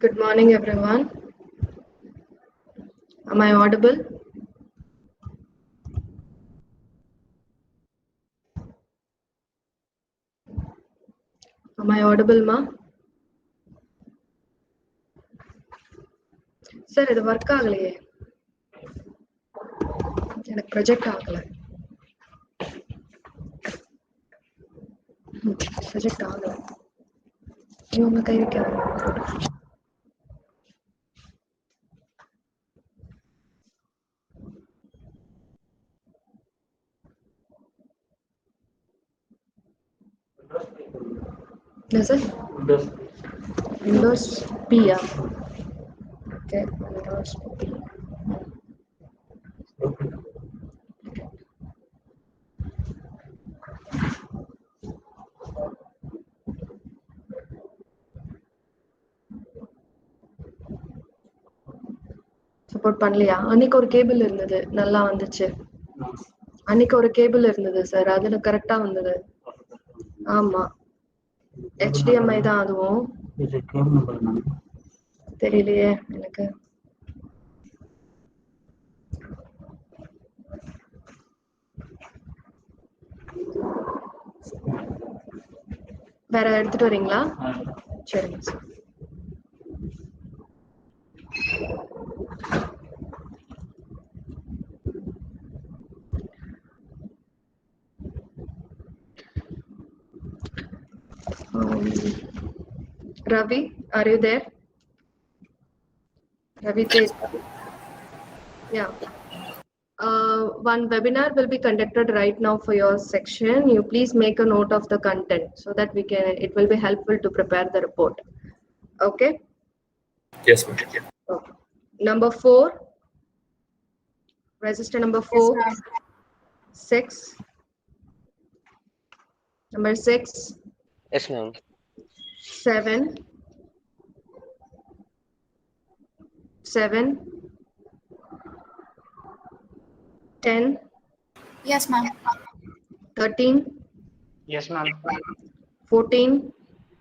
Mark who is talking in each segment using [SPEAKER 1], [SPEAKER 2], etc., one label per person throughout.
[SPEAKER 1] Good morning, everyone. Am I audible? Am I audible, ma? Sir, இது work ஆகலையே. எனக்கு project ஆகல. Project ஆகல. இவங்க கை வைக்காத. என்ன sir? Windows P. Okay, Windows P. Support பண்ணலையா? அன்னைக்கு ஒரு கேபிள் இருந்தது, நல்லா வந்துச்சு. அன்னைக்கு ஒரு கேபிள் இருந்தது சார், அதுல கரெக்டா வந்தது. ஆமா, HDMI தான் அதுவும். தெரியலையே எனக்கு. வேற எடுத்துட்டு வரீங்களா? சரிங்க sir. Ravi, are you there? Ravi Tej. Yeah. One webinar will be conducted right now for your section. You please make a note of the content so that it will be helpful to prepare the report. Okay?
[SPEAKER 2] Yes, ma'am.
[SPEAKER 1] Okay. Number 4. Register number 4.
[SPEAKER 3] Yes,
[SPEAKER 1] 6. Number 6.
[SPEAKER 4] Yes, ma'am.
[SPEAKER 1] 7. 7. 10.
[SPEAKER 3] Yes, ma'am.
[SPEAKER 1] 13.
[SPEAKER 4] Yes, ma'am.
[SPEAKER 1] 14.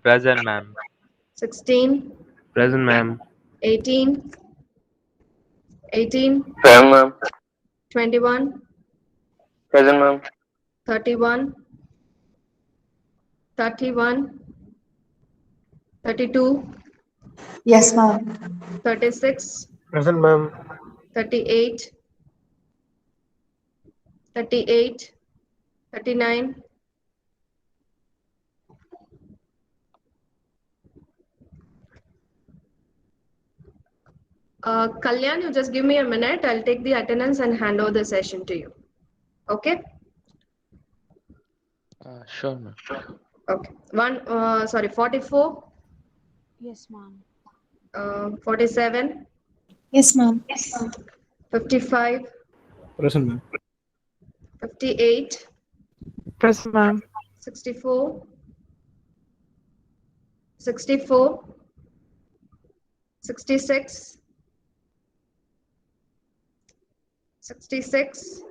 [SPEAKER 5] Present, ma'am.
[SPEAKER 1] 16.
[SPEAKER 5] Present, ma'am.
[SPEAKER 1] 18. 18.
[SPEAKER 4] Present, ma'am.
[SPEAKER 1] 21.
[SPEAKER 4] Present, ma'am.
[SPEAKER 1] 31. 31. 32.
[SPEAKER 3] Yes, ma'am.
[SPEAKER 1] 36.
[SPEAKER 4] Present, ma'am.
[SPEAKER 1] 38. 38. 39. 39. Kalyan, you just give me a minute. I'll take the attendance and hand over the session to you. Okay?
[SPEAKER 5] Sure, ma'am.
[SPEAKER 1] Okay. 44.
[SPEAKER 3] Yes, ma'am.
[SPEAKER 1] 47.
[SPEAKER 3] Yes, ma'am.
[SPEAKER 1] 55.
[SPEAKER 2] Present, ma'am.
[SPEAKER 1] 58.
[SPEAKER 6] Present, ma'am.
[SPEAKER 1] 64. 64. 66. 66.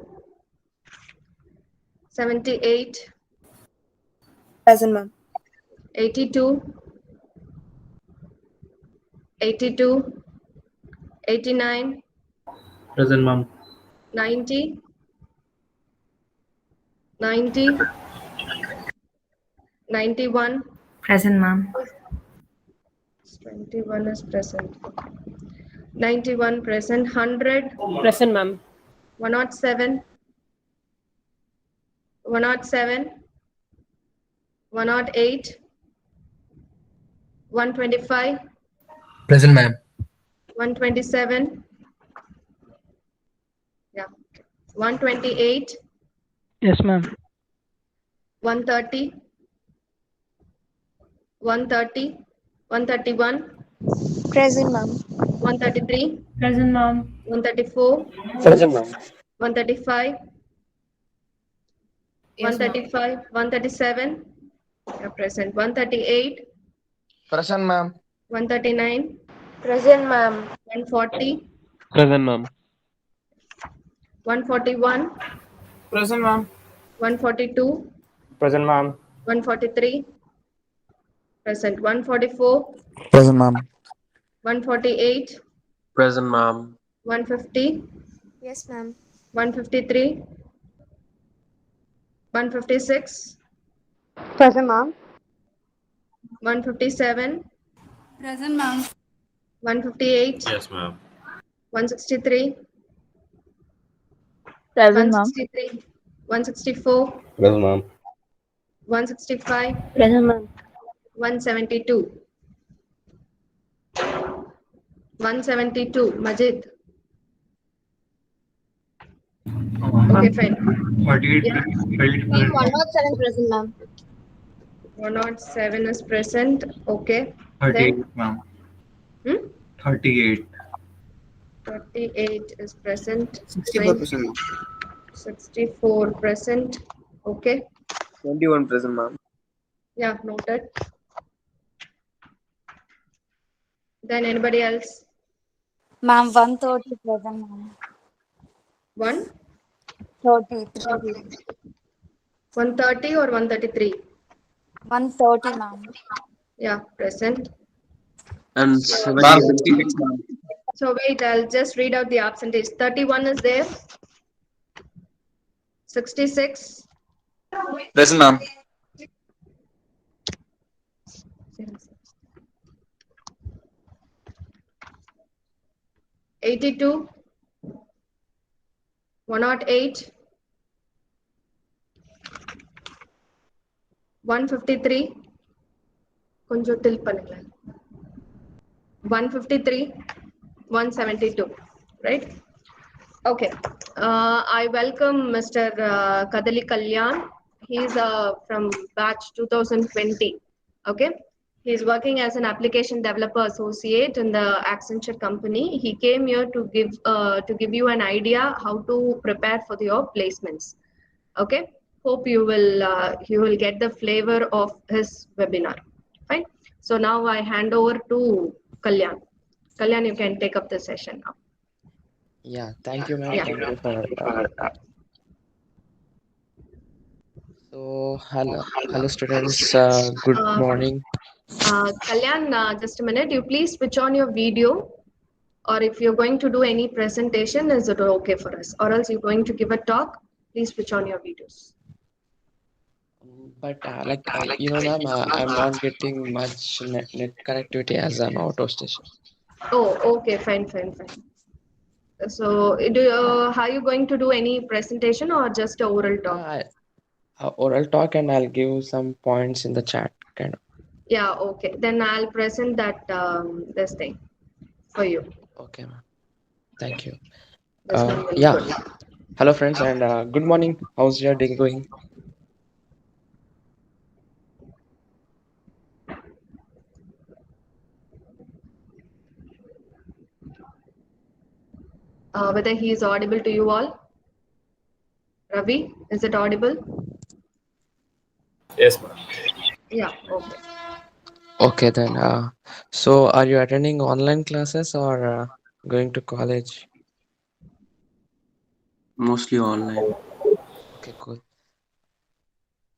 [SPEAKER 1] 78.
[SPEAKER 3] Present, ma'am.
[SPEAKER 1] 82. 82. 89.
[SPEAKER 2] Present, ma'am.
[SPEAKER 1] 90. 90. 91.
[SPEAKER 6] Present, ma'am.
[SPEAKER 1] 21 is present. 91 present. 100.
[SPEAKER 7] Present, ma'am.
[SPEAKER 1] 107. 107. 108. 125.
[SPEAKER 2] Present, ma'am.
[SPEAKER 1] 127. Yeah. 128.
[SPEAKER 6] Yes, ma'am.
[SPEAKER 1] 130. 130. 131.
[SPEAKER 3] Present, ma'am.
[SPEAKER 1] 133.
[SPEAKER 6] Present, ma'am.
[SPEAKER 1] 134.
[SPEAKER 4] Present, ma'am.
[SPEAKER 1] 135. 135. 137. Yeah, present. 138.
[SPEAKER 4] Present, ma'am.
[SPEAKER 1] 139.
[SPEAKER 3] Present, ma'am.
[SPEAKER 1] 140.
[SPEAKER 5] Present, ma'am.
[SPEAKER 1] 141.
[SPEAKER 4] Present, ma'am.
[SPEAKER 1] 142.
[SPEAKER 4] Present, ma'am.
[SPEAKER 1] 143. Present. 144.
[SPEAKER 8] Present, ma'am.
[SPEAKER 1] 148,
[SPEAKER 5] Present, ma'am.
[SPEAKER 1] 150,
[SPEAKER 3] Yes, ma'am.
[SPEAKER 1] 153, 156,
[SPEAKER 3] Present, ma'am.
[SPEAKER 1] 157,
[SPEAKER 6] Present, ma'am.
[SPEAKER 1] 158,
[SPEAKER 2] Yes, ma'am.
[SPEAKER 1] 163,
[SPEAKER 6] Present, ma'am.
[SPEAKER 1] 163, 164,
[SPEAKER 4] Present, ma'am.
[SPEAKER 1] 165,
[SPEAKER 3] Present, ma'am.
[SPEAKER 1] 172, 172, Majid. Okay, fine.
[SPEAKER 2] 38,
[SPEAKER 1] Yeah,
[SPEAKER 2] 38,
[SPEAKER 3] Ma'am, 107 present, ma'am.
[SPEAKER 1] 107 is present. Okay.
[SPEAKER 2] 38,
[SPEAKER 1] Then,
[SPEAKER 2] ma'am.
[SPEAKER 1] 38
[SPEAKER 2] 38.
[SPEAKER 1] is present.
[SPEAKER 4] 64
[SPEAKER 1] Fine.
[SPEAKER 4] present, ma'am.
[SPEAKER 1] 64 present. Okay.
[SPEAKER 4] 21 present, ma'am.
[SPEAKER 1] Yeah, noted. Then anybody else?
[SPEAKER 7] Ma'am, 130 present, ma'am.
[SPEAKER 1] 1?
[SPEAKER 7] 33.
[SPEAKER 1] 130 or 133?
[SPEAKER 7] 130, ma'am.
[SPEAKER 1] Yeah, present.
[SPEAKER 5] And
[SPEAKER 4] Ma'am,
[SPEAKER 5] 78.
[SPEAKER 4] 66, ma'am.
[SPEAKER 1] So wait, I'll just read out the absentees. 31 is there. 66.
[SPEAKER 4] Present, ma'am.
[SPEAKER 1] 82. 108. 153. கொஞ்சம் tilt பண்ணுங்களேன். 153. 172. Right? Okay. I welcome Mr. Kadali Kalyan. He's from batch 2020. Okay. He's working as an application developer associate in the Accenture company. He came here to give you an idea how to prepare for your placements. Okay. Hope you will get the flavor of his webinar. Fine. So now I hand over to Kalyan. Kalyan, you can take up the session now.
[SPEAKER 8] Yeah, thank you, ma'am.
[SPEAKER 1] Yeah.
[SPEAKER 8] Thank you for so hello students. Good morning.
[SPEAKER 1] Kalyan, just a minute. You please switch on your video, or if you're going to do any presentation, is it okay for us? Or else you're going to give a talk, please switch on your videos.
[SPEAKER 8] But ma'am, I'm not getting much net connectivity as I'm out of station.
[SPEAKER 1] Oh, okay, fine. So, are you going to do any presentation or just a oral talk?
[SPEAKER 8] Oral talk, and I'll give some points in the chat, kind of.
[SPEAKER 1] Yeah, okay. Then I'll present that this thing for you.
[SPEAKER 8] Okay, ma'am. Thank you.
[SPEAKER 1] This one will
[SPEAKER 8] Yeah.
[SPEAKER 1] be good.
[SPEAKER 8] Hello, friends, and good morning. How's your day going?
[SPEAKER 1] Whether he is audible to you all? Ravi, is it audible?
[SPEAKER 2] Yes, ma'am.
[SPEAKER 1] Yeah, okay.
[SPEAKER 8] Okay, then. So are you attending online classes or going to college?
[SPEAKER 5] Mostly online.
[SPEAKER 8] Okay, cool.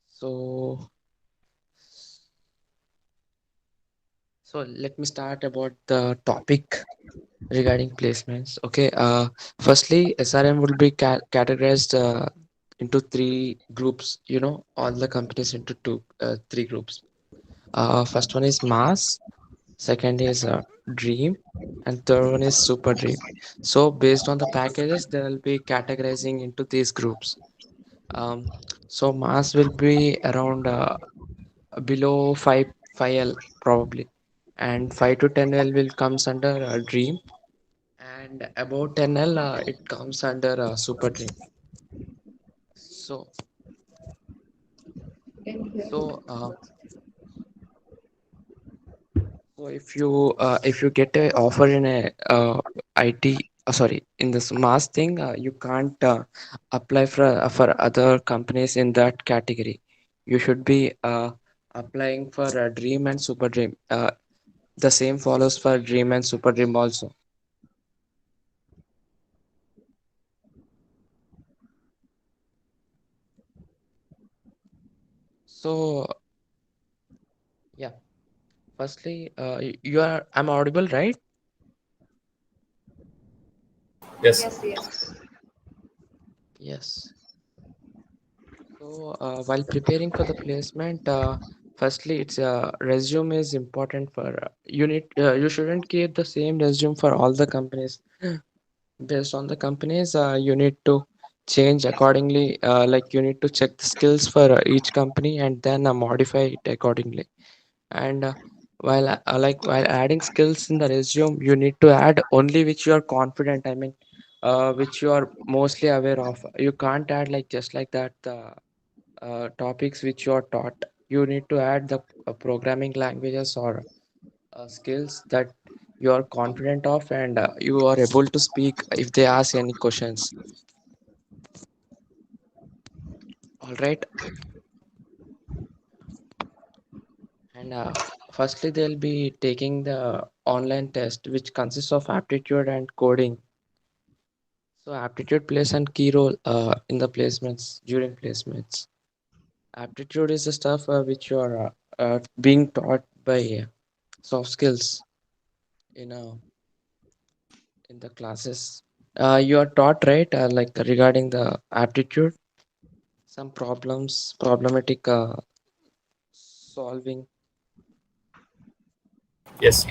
[SPEAKER 8] So let me start about the topic regarding placements. Okay. Firstly, SRM will be categorized into 3 groups. You know, all the companies into 3 groups. First one is Mass, second is Dream, and third one is Super Dream. So based on the packages, they will be categorizing into these groups. So Mass will be around below 5L probably, and 5 to 10L will comes under Dream, and about 10L it comes under Super Dream. So if you get a offer in a IT in this Mass thing, you can't apply for other companies in that category. You should be applying for Dream and Super Dream. The same follows for Dream and Super Dream also. So yeah, firstly, I'm audible, right?
[SPEAKER 2] Yes.
[SPEAKER 1] Yes.
[SPEAKER 8] Yes. So while preparing for the placement, firstly, it's resume is important for you shouldn't keep the same resume for all the companies. Based on the companies, you need to change accordingly. Like you need to check the skills for each company and then modify it accordingly. And while adding skills in the resume, you need to add only which you are confident. I mean, which you are mostly aware of. You can't add like just like that the topics which you are taught. You need to add the programming languages or skills that you are confident of and you are able to speak if they ask any questions. All right. And firstly, they'll be taking the online test, which consists of aptitude and coding. So aptitude plays a key role in the placements during placements. Aptitude is the stuff which you are being taught by soft skills in the classes. You are taught right, like regarding the aptitude, some problematic solving.
[SPEAKER 2] Yes.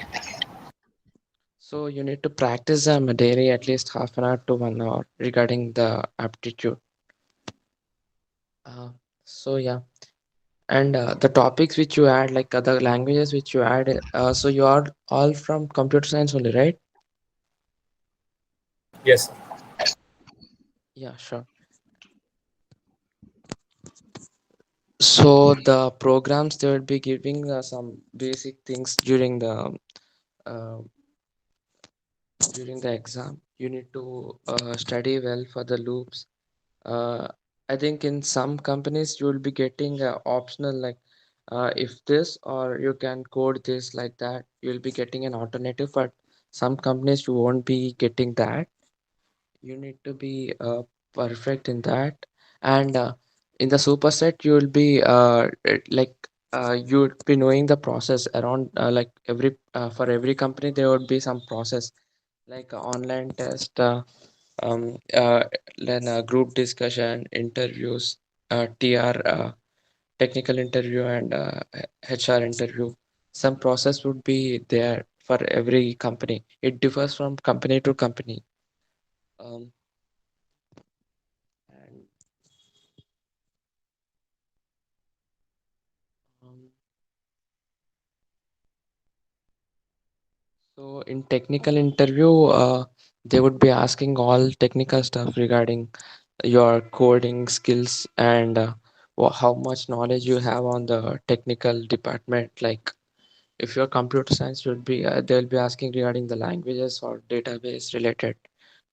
[SPEAKER 8] So you need to practice them daily, at least half an hour to 1 hour regarding the aptitude. Uh, so yeah, and the topics which you add, like the languages which you add. So you are all from computer science only, right?
[SPEAKER 2] Yes.
[SPEAKER 8] Yeah, sure. So the programs they will be giving some basic things uh, during the exam. You need to study well for the loops. uh, I think in some companies you will be getting optional like if this or you can code this like that. You'll be getting an alternative, but some companies you won't be getting that. You need to be perfect in that. And in the superset you will be you would be knowing the process around like every for every company there would be some process like online test, um, uh, then group discussion, interviews, TR, technical interview, and HR interview. Some process would be there for every company. It differs from company to company. Um, and um, so in technical interview, they would be asking all technical stuff regarding your coding skills and how much knowledge you have on the technical department. Like if you're computer science, you'll be they'll be asking regarding the languages or database related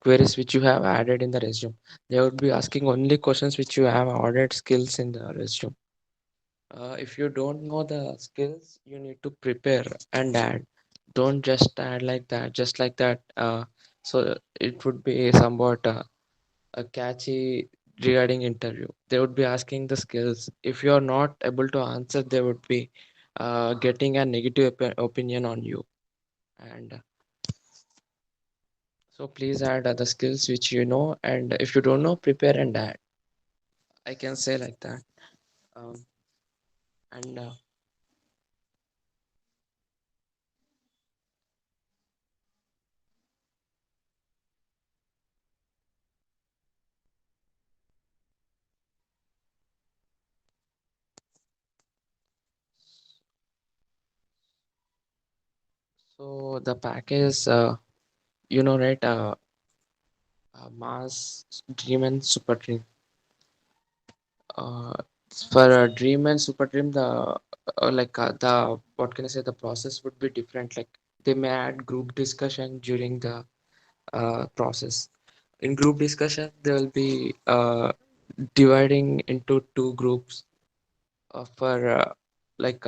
[SPEAKER 8] queries which you have added in the resume. They would be asking only questions which you have added skills in the resume. If you don't know the skills, you need to prepare and add. Don't just add like that, just like that. So it would be somewhat a catchy regarding interview. They would be asking the skills. If you are not able to answer, they would be getting a negative opinion on you. And so please add the skills which you know, and if you don't know, prepare and add. I can say like that. Um, and so the package, you know, right? Mars, Dream, and Super Dream. Uh, for Dream and Super Dream, the what can I say? The process would be different. Like they may add group discussion during the process. In group discussion, they will be dividing into two groups for like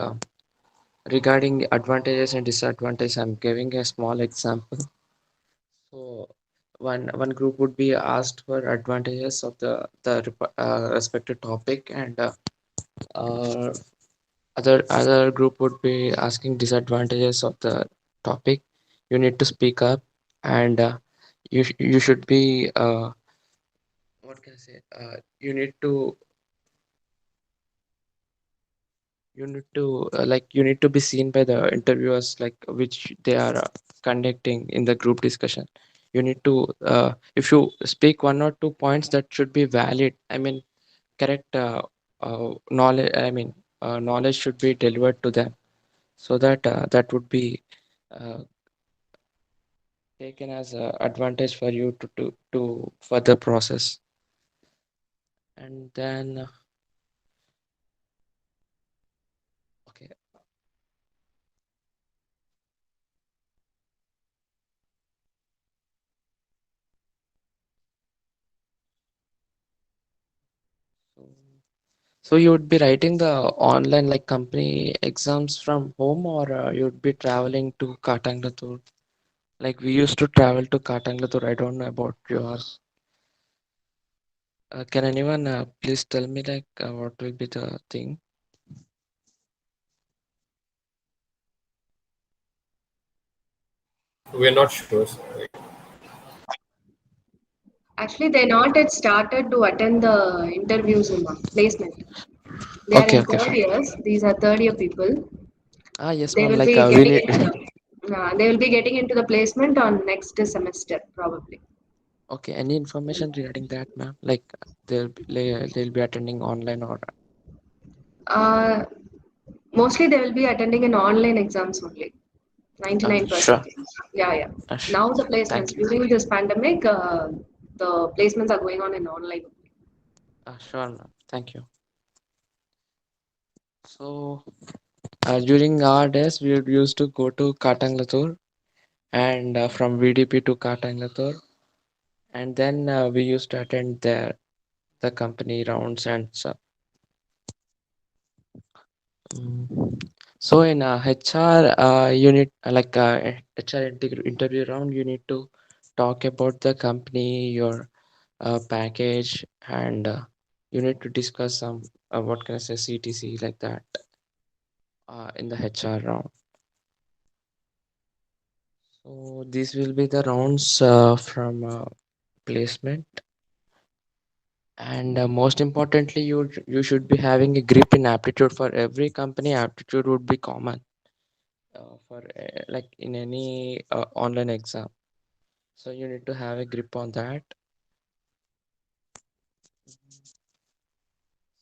[SPEAKER 8] regarding advantages and disadvantages. I'm giving a small example. So one group would be asked for advantages of the respective topic, and uh, other group would be asking disadvantages of the topic. You need to speak up, and you should be what can I say? You need to you need to be seen by the interviewers, like which they are conducting in the group discussion. You need to if you speak one or two points, that should be valid. I mean, correct knowledge. I mean, knowledge should be delivered to them, so that that would be uh, taken as a advantage for you to further process. And then okay. So, so you would be writing the online like company exams from home, or you would be traveling to Katanglatur? Like we used to travel to Katanglatur. I don't know about yours. Can anyone please tell me like what will be the thing?
[SPEAKER 2] We're not sure.
[SPEAKER 1] Actually, they're not yet started to attend the interviews in the placement. They are
[SPEAKER 8] Okay,
[SPEAKER 1] in
[SPEAKER 8] okay,
[SPEAKER 1] third
[SPEAKER 8] fine.
[SPEAKER 1] years. These are third year people.
[SPEAKER 8] Ah, yes,
[SPEAKER 1] They
[SPEAKER 8] ma'am.
[SPEAKER 1] will
[SPEAKER 8] Like
[SPEAKER 1] be
[SPEAKER 8] we
[SPEAKER 1] getting
[SPEAKER 8] need.
[SPEAKER 1] into they will be getting into the placement on next semester probably.
[SPEAKER 8] Okay, any information regarding that, ma'am? Like they'll be attending online or
[SPEAKER 1] Uh, Mostly they will be attending an online exams only.
[SPEAKER 8] sure.
[SPEAKER 1] 99%. Yeah, yeah.
[SPEAKER 8] Sure.
[SPEAKER 1] Now the
[SPEAKER 8] Thank
[SPEAKER 1] placements
[SPEAKER 8] you.
[SPEAKER 1] during this pandemic, the placements are going on in online.
[SPEAKER 8] Sure, ma'am. Thank you. So during our days, we would used to go to Katanglatur and from VDP to Katanglatur, and then we used to attend the company rounds and stuff. So in HR unit, like HR interview round, you need to talk about the company, your package, and you need to discuss some what can I say, CTC like that in the HR round. So these will be the rounds from placement, and most importantly, you should be having a grip in aptitude. For every company, aptitude would be common for like in any online exam. So you need to have a grip on that.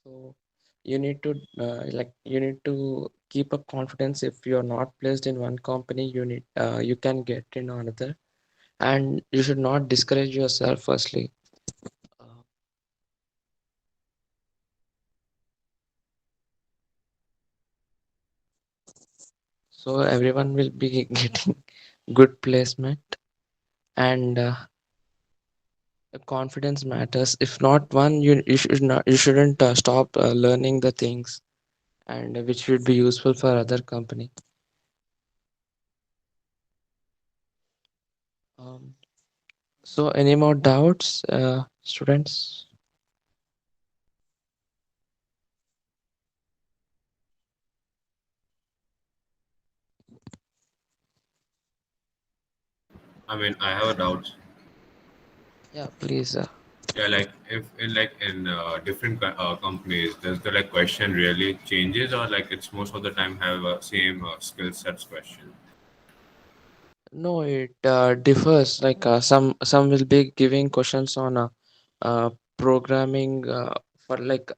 [SPEAKER 8] So you need to keep up confidence. If you're not placed in one company, you can get in another, and you should not discourage yourself firstly. Uh, so everyone will be getting good placement, and confidence matters. If not one, you shouldn't stop learning the things, and which would be useful for other company. Um, so any more doubts, students?
[SPEAKER 9] I mean, I have a doubt.
[SPEAKER 8] Yeah, please.
[SPEAKER 9] Yeah, like if in different companies, does the like question really changes, or like it's most of the time have a same skill sets question?
[SPEAKER 8] No, it differs. Like some will be giving questions on programming for like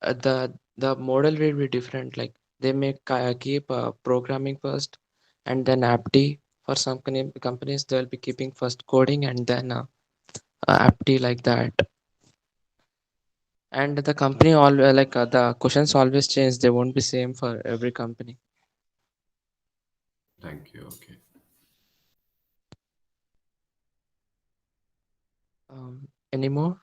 [SPEAKER 8] the model will be different. Like they may keep programming first, and then apti. For some companies, they'll be keeping first coding and then apti like that. And the company all like the questions always change. They won't be same for every company.
[SPEAKER 9] Thank you. Okay.
[SPEAKER 8] Any more?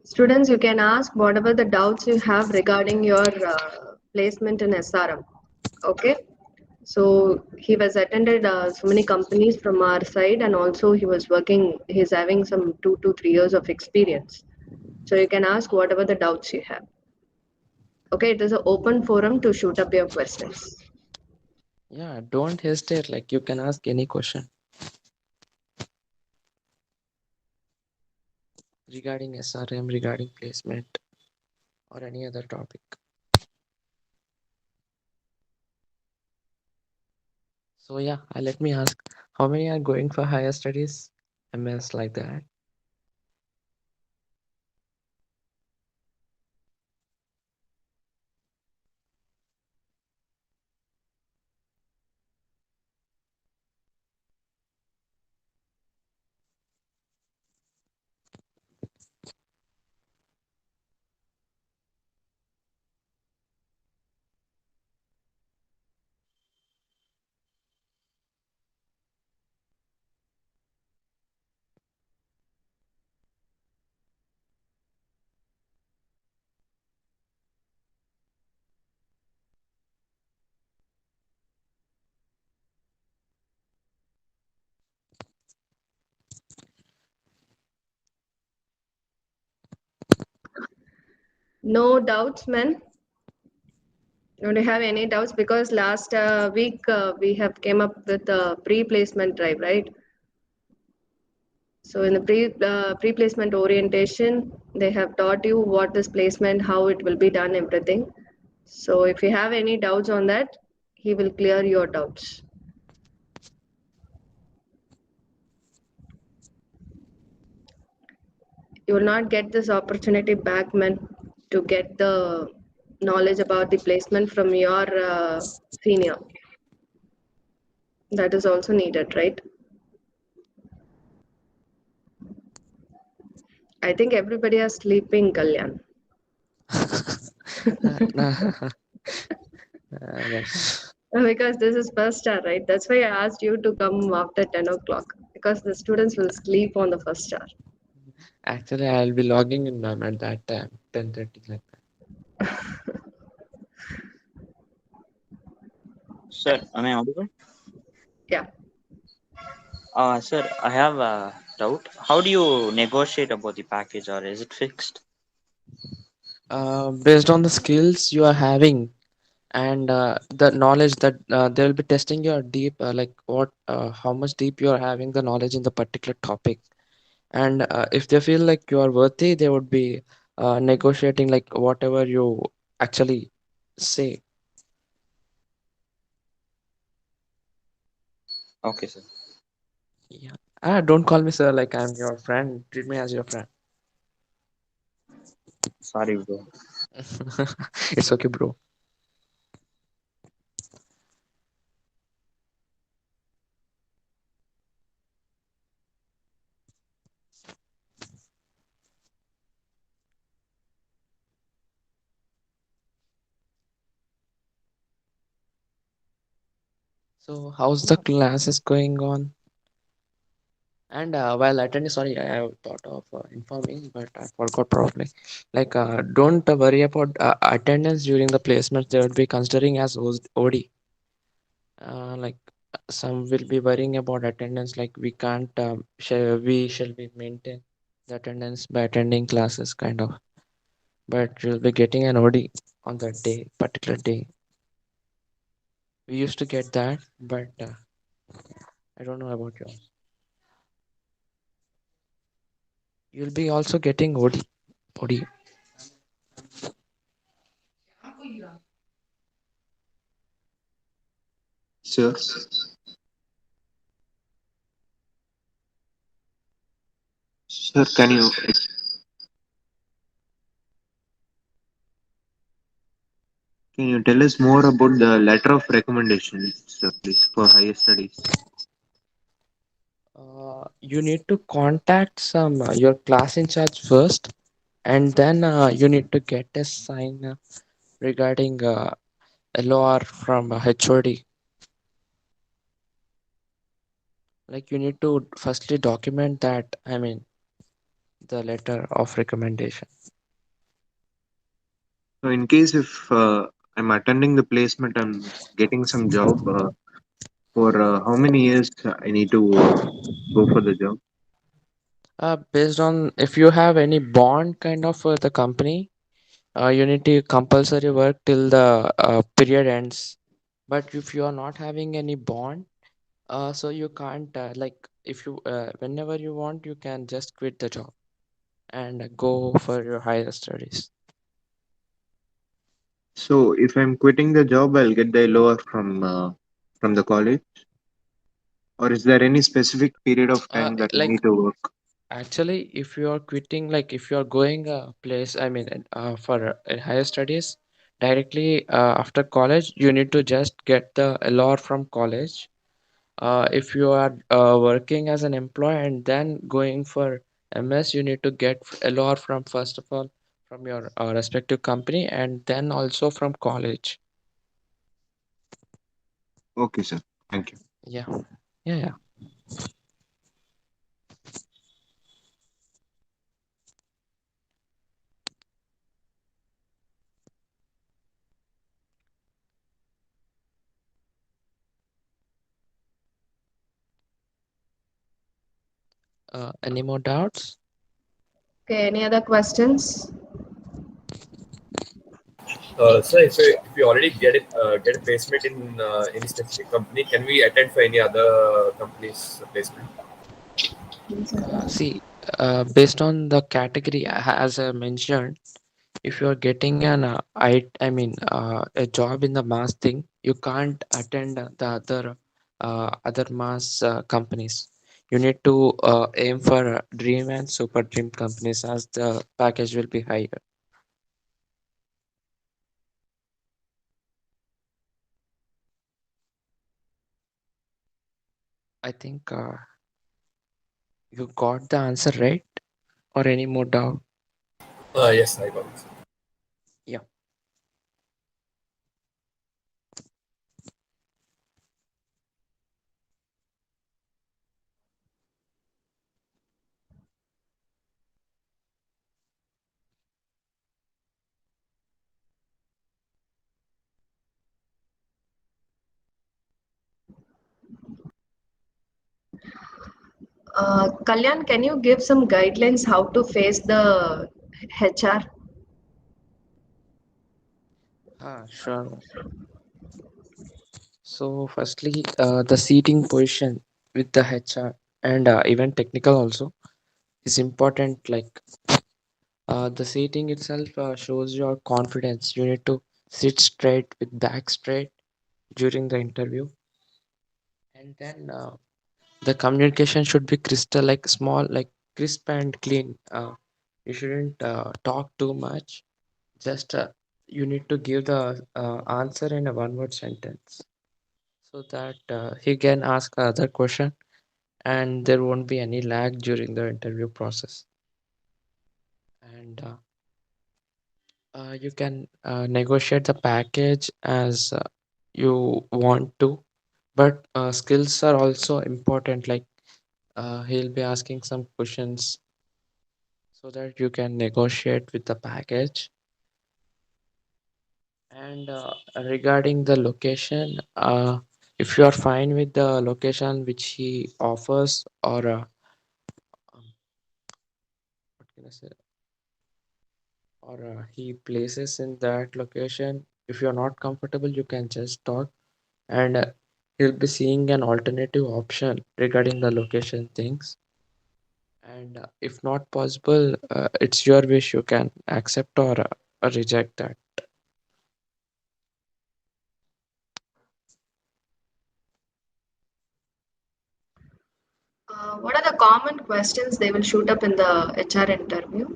[SPEAKER 1] Students, you can ask whatever the doubts you have regarding your placement in SRM. Okay. So he was attended so many companies from our side, and also he was working. He's having some 2 to 3 years of experience. So you can ask whatever the doubts you have. Okay, it is an open forum to shoot up your questions.
[SPEAKER 8] Yeah, don't hesitate. Like you can ask any question regarding SRM, regarding placement, or any other topic. So yeah, let me ask, how many are going for higher studies, MS like that?
[SPEAKER 1] No doubts, man. Don't you have any doubts? Because last week we have came up with a pre-placement drive, right? So in the pre-placement orientation, they have taught you what is placement, how it will be done, everything. So if you have any doubts on that, he will clear your doubts. You will not get this opportunity back, man, to get the knowledge about the placement from your senior. That is also needed, right? I think everybody is sleeping, Kalyan.
[SPEAKER 8] Yes.
[SPEAKER 1] Because this is first star, right? That's why I asked you to come after 10 o'clock. Because the students will sleep on the first star.
[SPEAKER 8] Actually, I'll be logging in, ma'am, at that time, 10:30 like that.
[SPEAKER 10] Sir, am I audible?
[SPEAKER 1] Yeah.
[SPEAKER 10] Sir, I have a doubt. How do you negotiate about the package, or is it fixed?
[SPEAKER 8] Based on the skills you are having and the knowledge that they'll be testing your deep, like what, how much deep you are having the knowledge in the particular topic. And if they feel like you are worthy, they would be negotiating like whatever you actually say.
[SPEAKER 10] Okay, sir.
[SPEAKER 8] Yeah. Don't call me sir, like I'm your friend. Treat me as your friend.
[SPEAKER 10] Sorry, bro.
[SPEAKER 8] It's okay, bro. So how's the classes going on? And while attending, sorry, I have thought of informing, but I forgot probably. Like, don't worry about attendance during the placements. They will be considering as OD. Like, some will be worrying about attendance. Like, we can't, we shall be maintain the attendance by attending classes, kind of. But you'll be getting an OD on that day, particular day. We used to get that, but I don't know about you. You'll be also getting OD. OD.
[SPEAKER 4] Sure. Sir, can you tell us more about the letter of recommendation, sir, please, for higher studies?
[SPEAKER 8] You need to contact some your class in charge first, and then you need to get a sign regarding LOR from HOD. Like you need to firstly document that, I mean, the letter of recommendation.
[SPEAKER 4] So in case if I'm attending the placement and getting some job. For how many years I need to go for the job?
[SPEAKER 8] Based on if you have any bond kind of the company, you need to compulsory work till the period ends. But if you are not having any bond, so you can't like if you whenever you want, you can just quit the job and go for your higher studies.
[SPEAKER 4] So if I'm quitting the job, I'll get the LOR from the college, or is there any specific period of time that I
[SPEAKER 8] Like
[SPEAKER 4] need to work?
[SPEAKER 8] actually, if you are quitting, like if you are going a place, I mean, for higher studies, directly after college, you need to just get the LR from college. If you are working as an employee and then going for MS, you need to get LR from first of all from your respective company and then also from college.
[SPEAKER 4] Okay, sir. Thank you.
[SPEAKER 8] Yeah, yeah, yeah. Any more doubts?
[SPEAKER 1] Okay, any other questions?
[SPEAKER 2] So if we already get a placement in any specific company, can we attend for any other company's placement?
[SPEAKER 8] See, based on the category, as I mentioned, if you are getting I mean a job in the mass thing, you can't attend the other mass companies. You need to aim for dream and super dream companies as the package will be higher. I think you got the answer right, or any more doubt?
[SPEAKER 2] Yes, I got it.
[SPEAKER 8] Yeah.
[SPEAKER 1] Kalyan, can you give some guidelines how to face the HR?
[SPEAKER 8] Sure. So, firstly, the seating position with the HR and even technical also is important. Like the seating itself shows your confidence. You need to sit straight with back straight during the interview, and then the communication should be crystal, like small, like crisp and clean. You shouldn't talk too much. Just you need to give the answer in a one-word sentence so that he can ask other question and there won't be any lag during the interview process. And you can negotiate the package as you want to, but skills are also important. Like he'll be asking some questions so that you can negotiate with the package. And regarding the location, if you are fine with the location which he offers, or what can I say, or he places in that location, if you are not comfortable, you can just talk, and he'll be seeing an alternative option regarding the location things. And if not possible, it's your wish. You can accept or reject that.
[SPEAKER 1] What are the common questions they will shoot up in the HR interview?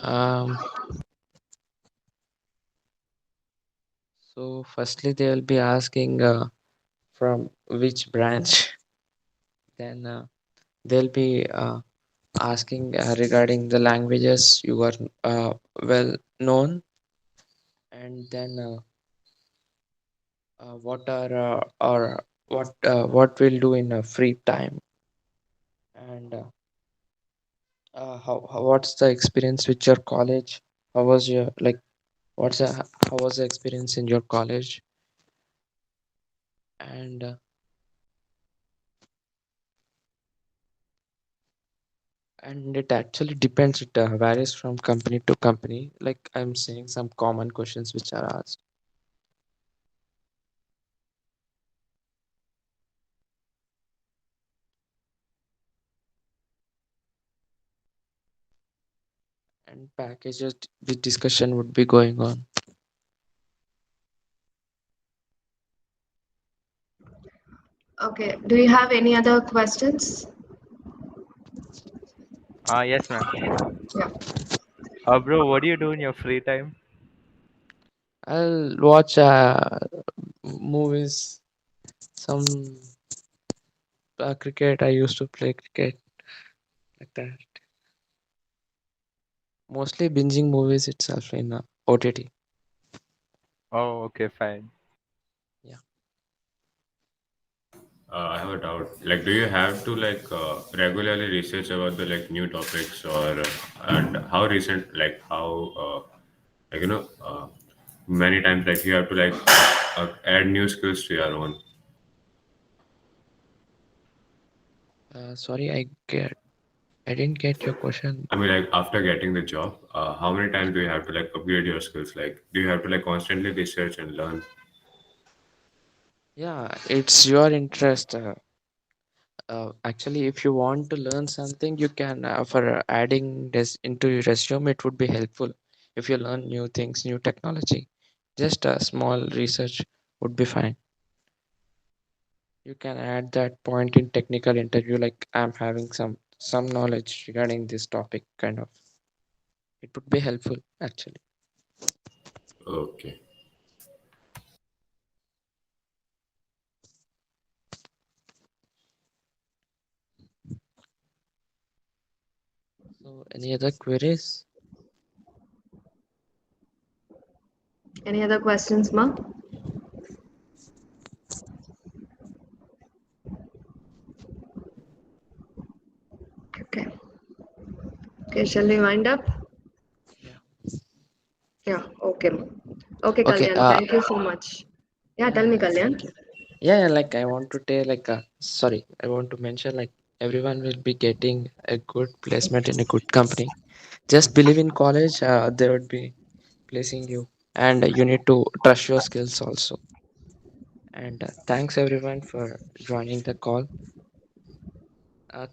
[SPEAKER 8] Um, so firstly, they will be asking from which branch. Then they'll be asking regarding the languages you are well known, and then what are or what we'll do in a free time, and what's the experience with your college? How was your like? how was the experience in your college? And it actually depends. It varies from company to company. Like I'm saying, some common questions which are asked. And packages, the discussion would be going on.
[SPEAKER 1] Okay. Do you have any other questions?
[SPEAKER 11] Yes, ma'am.
[SPEAKER 1] Yeah.
[SPEAKER 11] Bro, what do you do in your free time?
[SPEAKER 8] I'll watch movies, some cricket. I used to play cricket like that. Mostly binging movies itself in OTT.
[SPEAKER 11] Oh, okay, fine.
[SPEAKER 8] Yeah.
[SPEAKER 9] I have a doubt. Like, do you have to regularly research about the new topics, or and how recent, like many times you have to add new skills to your own.
[SPEAKER 8] Sorry, I didn't get your question.
[SPEAKER 9] I mean, like after getting the job, how many times do you have to upgrade your skills? Like, do you have to constantly research and learn?
[SPEAKER 8] Yeah, it's your interest. Actually, if you want to learn something, you can for adding this into your resume. It would be helpful if you learn new things, new technology. Just a small research would be fine. You can add that point in technical interview, like I'm having some knowledge regarding this topic, kind of. It would be helpful actually.
[SPEAKER 9] Okay.
[SPEAKER 8] So, any other queries?
[SPEAKER 1] Any other questions, Ma? Okay. Okay, shall we wind up? Yeah, okay. Okay,
[SPEAKER 8] Okay.
[SPEAKER 1] Kalyan, thank you so much. Yeah, tell me, Kalyan.
[SPEAKER 8] Thank you. Yeah, like I want to tell, sorry, I want to mention, like everyone will be getting a good placement in a good company. Just believe in college, they would be placing you, and you need to trust your skills also. And thanks everyone for joining the call.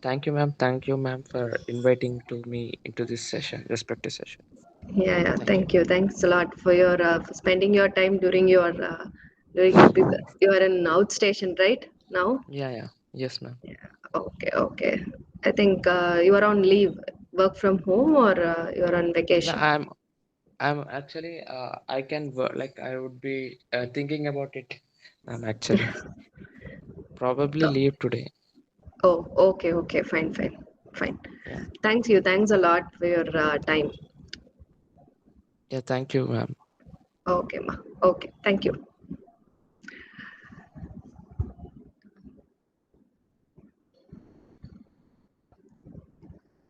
[SPEAKER 8] Thank you, ma'am. Thank you, ma'am, for inviting to me into this session, respective session.
[SPEAKER 1] Yeah,
[SPEAKER 8] Thank
[SPEAKER 1] thank you. Thanks a lot for your for spending your time during your you are in outstation, right? Now?
[SPEAKER 8] Yeah. Yes, ma'am.
[SPEAKER 1] Okay, okay. I think you are on leave, work from home, or you are on
[SPEAKER 8] No,
[SPEAKER 1] vacation.
[SPEAKER 8] I'm actually I can work, like I would be thinking about it. I'm actually probably leave today.
[SPEAKER 1] Oh, okay, okay. Fine, fine, fine.
[SPEAKER 8] Yeah.
[SPEAKER 1] Thanks you. Thanks a lot for your time.
[SPEAKER 8] Yeah, thank you, ma'am.
[SPEAKER 1] Okay, ma. Okay, thank you.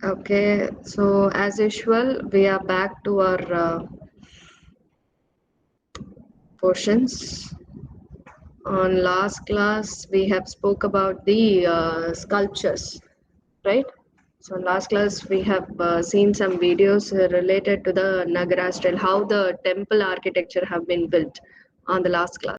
[SPEAKER 1] Okay, so as usual, we are back to our portions. On last class, we have spoke about the sculptures, right? So in last class, we have seen some videos related to the Nagara style, how the temple architecture have been built on the last class.